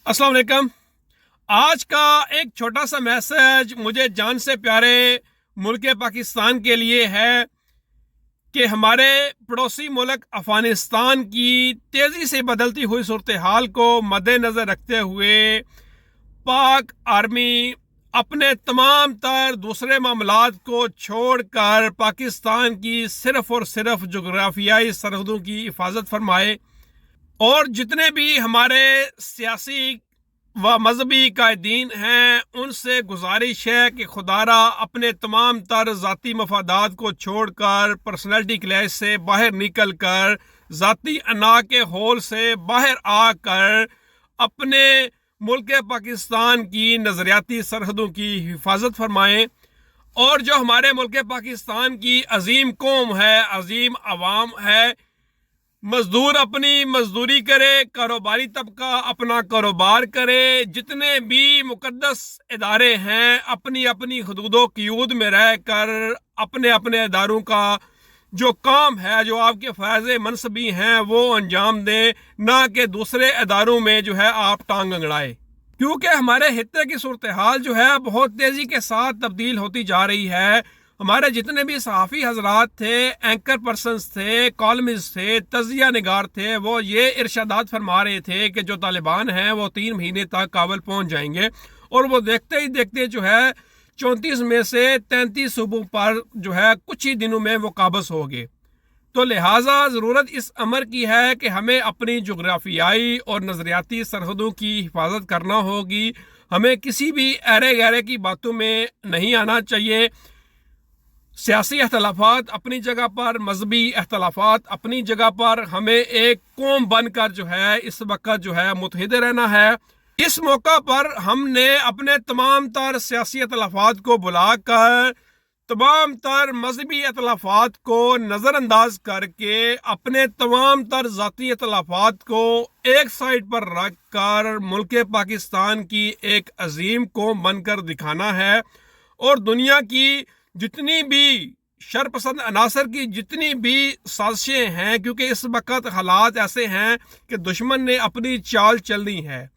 अस्सलाम वालेकुम। आज का एक छोटा सा मैसेज मुझे जान से प्यारे मुल्क पाकिस्तान के लिए है कि हमारे पड़ोसी मुल्क अफ़गानिस्तान की तेज़ी से बदलती हुई सूरत हाल को मद्देनज़र रखते हुए पाक आर्मी अपने तमाम तर दूसरे मामलात को छोड़कर पाकिस्तान की सिर्फ़ और सिर्फ जोग्राफियाई सरहदों की हिफाजत फरमाए और जितने भी हमारे सियासी व मजहबी कायदीन हैं उनसे गुजारिश है कि खुदारा अपने तमाम तर ज़ाती मफादात को छोड़कर पर्सनैलिटी क्लैश से बाहर निकल कर ज़ाती अना के होल से बाहर आकर अपने मुल्क पाकिस्तान की नज़रियाती सरहदों की हिफाजत फरमाएँ और जो हमारे मुल्क पाकिस्तान की अजीम कौम है, अजीम अवाम है, मजदूर अपनी मजदूरी करे, कारोबारी तबका अपना कारोबार करे, जितने भी मुकद्दस इदारे हैं अपनी अपनी हदूदों क़यूद में रह कर अपने अपने इदारों का जो काम है, जो आपके फ़ैज़ मनसबी हैं वो अंजाम दें, ना कि दूसरे इदारों में जो है आप टांग अंगड़ाए। क्योंकि हमारे हित्ते की सूरत हाल जो है बहुत तेज़ी के साथ तब्दील होती जा रही है। हमारे जितने भी सहाफ़ी हजरात थे, एंकर पर्सनस थे, कॉलमिस्ट थे, तज़िया निगार थे, वो ये इरशादात फरमा रहे थे कि जो तालिबान हैं वो 3 महीने तक काबुल पहुंच जाएंगे और वो देखते ही देखते जो है 34 में से 33 सूबों पर जो है कुछ ही दिनों में वो काबज़ हो गए। तो लिहाजा ज़रूरत इस अमर की है कि हमें अपनी जोग्राफियाई और नज़रियाती सरहदों की हिफाजत करना होगी। हमें किसी भी ऐरे गैरे की बातों में नहीं आना चाहिए। सियासी अख्तलाफात अपनी जगह पर, मजहबी अख्तलाफात अपनी जगह पर, हमें एक कौम बनकर जो है इस वक्त जो है मुत्तहिद रहना है। इस मौका पर हमने अपने तमाम तर सियासी अख्तलाफात को बुलाकर, तमाम तर मजहबी अख्तलाफात को नज़रअंदाज करके, अपने तमाम तर ज़ाती अख्तलाफात को एक साइड पर रख कर मुल्क पाकिस्तान की एक अजीम कौम बनकर दिखाना है और दुनिया की जितनी भी शरपसंद अनासर की जितनी भी साजिशें हैं, क्योंकि इस वक्त हालात ऐसे हैं कि दुश्मन ने अपनी चाल चलनी है,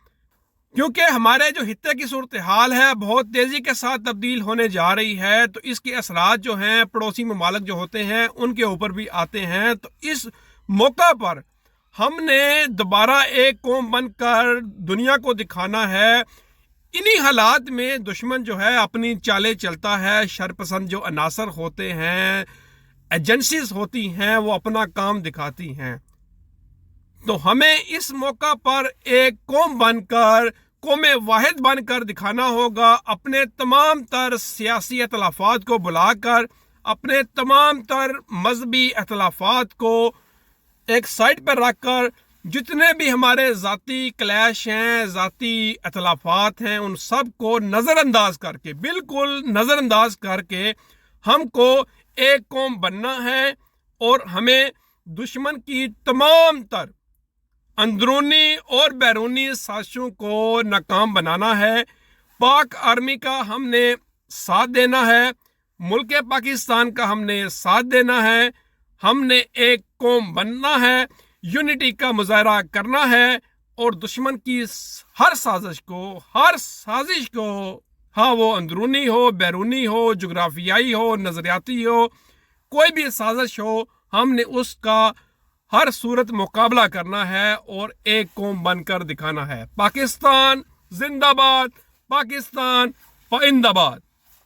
क्योंकि हमारे जो हित्ते की सूरत हाल है बहुत तेज़ी के साथ तब्दील होने जा रही है, तो इसके असरात जो हैं पड़ोसी ममालिक जो होते हैं उनके ऊपर भी आते हैं। तो इस मौका पर हमने दोबारा एक कौम बनकर दुनिया को दिखाना है। इन्हीं हालात में दुश्मन जो है अपनी चालें चलता है। शरपसंद जो अनासर होते हैं, एजेंसीज होती हैं, वो अपना काम दिखाती हैं। तो हमें इस मौका पर एक कौम बनकर, कौम वाहिद बनकर दिखाना होगा। अपने तमाम तर सियासी अख्तलाफात को बुलाकर, अपने तमाम तर मजहबी अख्तलाफात को एक साइड पर रखकर, जितने भी हमारे ज़ाती क्लैश हैं, ज़ाती अख्तलाफात हैं, उन सब को नज़रअंदाज करके, बिल्कुल नज़रअंदाज करके हमको एक कौम बनना है और हमें दुश्मन की तमाम तर अंदरूनी और बैरूनी साजिशों को नाकाम बनाना है। पाक आर्मी का हमने साथ देना है, मुल्क पाकिस्तान का हमने साथ देना है। हमने एक कौम बनना है, यूनिटी का मुजाहरा करना है और दुश्मन की हर साजिश को, हाँ वो अंदरूनी हो, बैरूनी हो, जोग्राफियाई हो, नज़रियाती हो, कोई भी साजिश हो, हमने उसका हर सूरत मुकाबला करना है और एक कौम बनकर दिखाना है। पाकिस्तान जिंदाबाद, पाकिस्तान पाइंदाबाद।